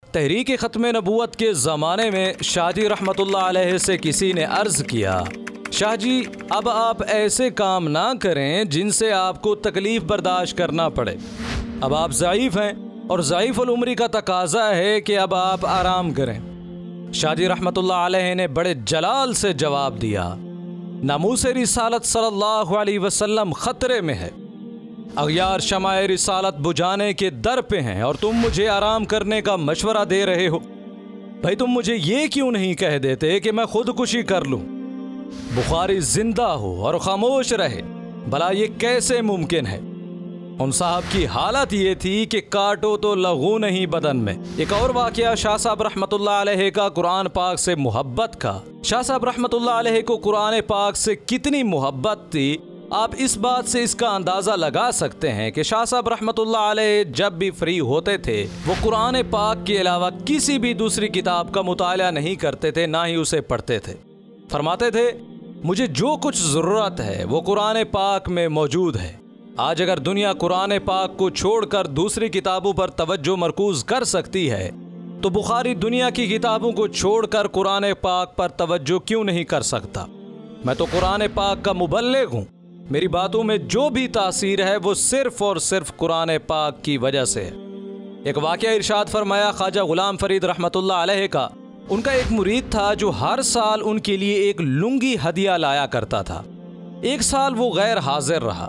तहरीक ख़त्म नबूवत के ज़माने में शाहजी रहमतुल्लाह अलैह से किसी ने अर्ज़ किया, शाह जी अब आप ऐसे काम ना करें जिनसे आपको तकलीफ़ बर्दाश्त करना पड़े। अब आप ज़ईफ़ हैं और ज़ईफ़ुल उम्री का तकाज़ा है कि अब आप आराम करें। शाहजी रहमतुल्लाह अलैह ने बड़े जलाल से जवाब दिया, नामूस रिसालत सल्लल्लाहु अलैहि वसल्लम ख़तरे में है, अग़यार शमाए रिसालत बुझाने के दर पे हैं और तुम मुझे आराम करने का मशवरा दे रहे हो। भाई तुम मुझे ये क्यों नहीं कह देते कि मैं खुदकुशी कर लूं? बुखारी जिंदा हो और खामोश रहे, भला ये कैसे मुमकिन है? उन साहब की हालत ये थी कि काटो तो लहू नहीं बदन में। एक और वाक़या शाह साहब रहमतुल्लाह अलैह का कुरान पाक से मोहब्बत का। शाह साहब रहमतुल्लाह अलैह को कुरान पाक से कितनी मोहब्बत थी, आप इस बात से इसका अंदाज़ा लगा सकते हैं कि शाह साहब रहमतुल्लाह अलैह जब भी फ्री होते थे वो कुरान पाक के अलावा किसी भी दूसरी किताब का मुताला नहीं करते थे, ना ही उसे पढ़ते थे। फरमाते थे मुझे जो कुछ ज़रूरत है वो कुरान पाक में मौजूद है। आज अगर दुनिया कुरान पाक को छोड़कर दूसरी किताबों पर तवज्जो मरकूज़ कर सकती है तो बुखारी दुनिया की किताबों को छोड़कर कुरान पाक पर तवज्जो क्यों नहीं कर सकता? मैं तो कुरान पाक का मुबल्लिग हूँ, मेरी बातों में जो भी तासीर है वो सिर्फ और सिर्फ कुरान पाक की वजह से है। एक वाक़या इरशाद फरमाया ख्वाजा गुलाम फरीद रहमतुल्लाह अलैह का। उनका एक मुरीद था जो हर साल उनके लिए एक लुंगी हदिया लाया करता था। एक साल वो गैर हाजिर रहा,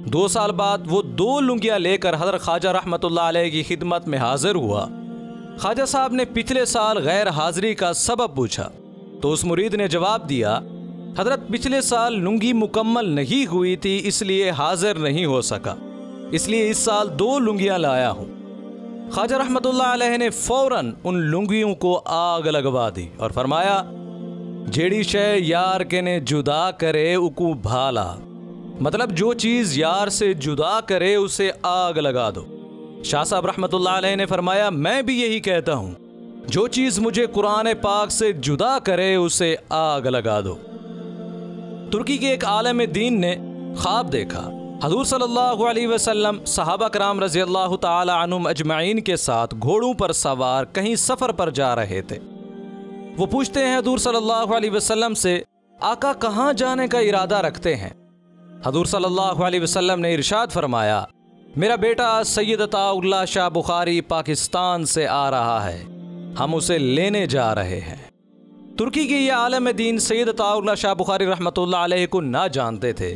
2 साल बाद वो 2 लुंगियाँ लेकर हज़रत ख्वाजा रहमतुल्लाह अलैह की खिदमत में हाजिर हुआ। ख्वाजा साहब ने पिछले साल गैर हाजिरी का सबब पूछा तो उस मुरीद ने जवाब दिया, हजरत पिछले साल लुंगी मुकम्मल नहीं हुई थी इसलिए हाजिर नहीं हो सका, इसलिए इस साल 2 लुंगियाँ लाया हूँ। ख्वाजा रहमतुल्लाह अलैह ने फौरन उन लुंगियों को आग लगवा दी और फरमाया, जेड़ी शय यार के ने जुदा करे उकू भाला, मतलब जो चीज़ यार से जुदा करे उसे आग लगा दो। शाह साहब रहमतुल्लाह अलैह ने फरमाया, मैं भी यही कहता हूँ, जो चीज़ मुझे कुरान पाक से जुदा करे उसे आग लगा दो। तुर्की के एक आलम दीन ने ख्वाब देखा, हजूर सल्लल्लाहु अलैहि वसल्लम सहाबा कराम रज़ी अल्लाह ताला अन्हुम अजमाइन के साथ घोड़ों पर सवार कहीं सफ़र पर जा रहे थे। वो पूछते हैं हजूर सल्लल्लाहु अलैहि वसल्लम से, आका कहाँ जाने का इरादा रखते हैं? हजूर सल्लल्लाहु अलैहि वसल्लम ने इरशाद फरमाया, मेरा बेटा सैयद अताउल्लाह शाह बुखारी पाकिस्तान से आ रहा है, हम उसे लेने जा रहे हैं। तुर्की के ये आलम दीन सैयद अताउल्लाह शाह बुखारी रहमतुल्लाह अलैह को ना जानते थे,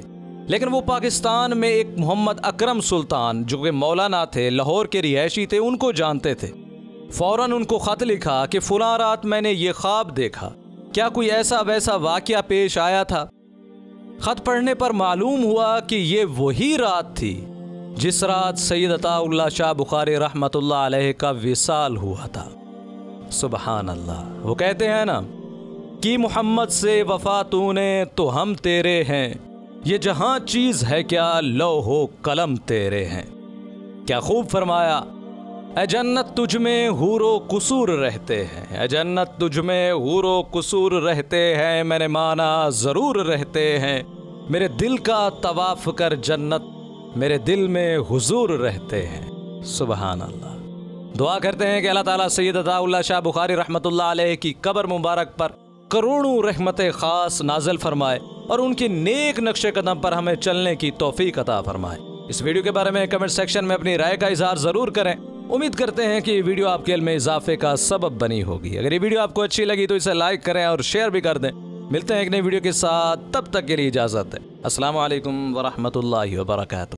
लेकिन वो पाकिस्तान में एक मोहम्मद अकरम सुल्तान जो कि मौलाना थे, लाहौर के रिहायशी थे, उनको जानते थे। फ़ौरन उनको ख़त लिखा कि फ़ुलां रात मैंने ये ख्वाब देखा, क्या कोई ऐसा वैसा वाक़या पेश आया था? ख़त पढ़ने पर मालूम हुआ कि ये वही रात थी जिस रात सैयद अताउल्लाह शाह बुखारी रहमतुल्लाह अलैह का विसाल हुआ था। सुबहान अल्लाह। वो कहते हैं ना कि मोहम्मद से वफा तूने तो हम तेरे हैं, ये जहां चीज़ है क्या लौहो कलम तेरे हैं। क्या खूब फरमाया, ए जन्नत तुझ में हूरो कुसूर रहते हैं, ए जन्नत तुझ में हूरो कुसूर रहते हैं, मैंने माना ज़रूर रहते हैं, मेरे दिल का तवाफ़ कर जन्नत, मेरे दिल में हुजूर रहते हैं। सुबहान अल्लाह। दुआ करते हैं कि अल्लाह ताला सैयद अताउल्लाह शाह बुखारी रहमतुल्लाह अलैह की कब्र मुबारक पर करोड़ों रहमतें ख़ास नाज़िल फरमाए और उनके नेक नक्शे कदम पर हमें चलने की तौफीक अता फरमाए। इस वीडियो के बारे में कमेंट सेक्शन में अपनी राय का इज़हार ज़रूर करें। उम्मीद करते हैं कि ये वीडियो आपके इल्म में इजाफे का सबब बनी होगी। अगर ये वीडियो आपको अच्छी लगी तो इसे लाइक करें और शेयर भी कर दें। मिलते हैं एक नई वीडियो के साथ, तब तक के लिए इजाज़त है। अस्सलामु अलैकुम वरहमतुल्लाहि वबरकातुहू।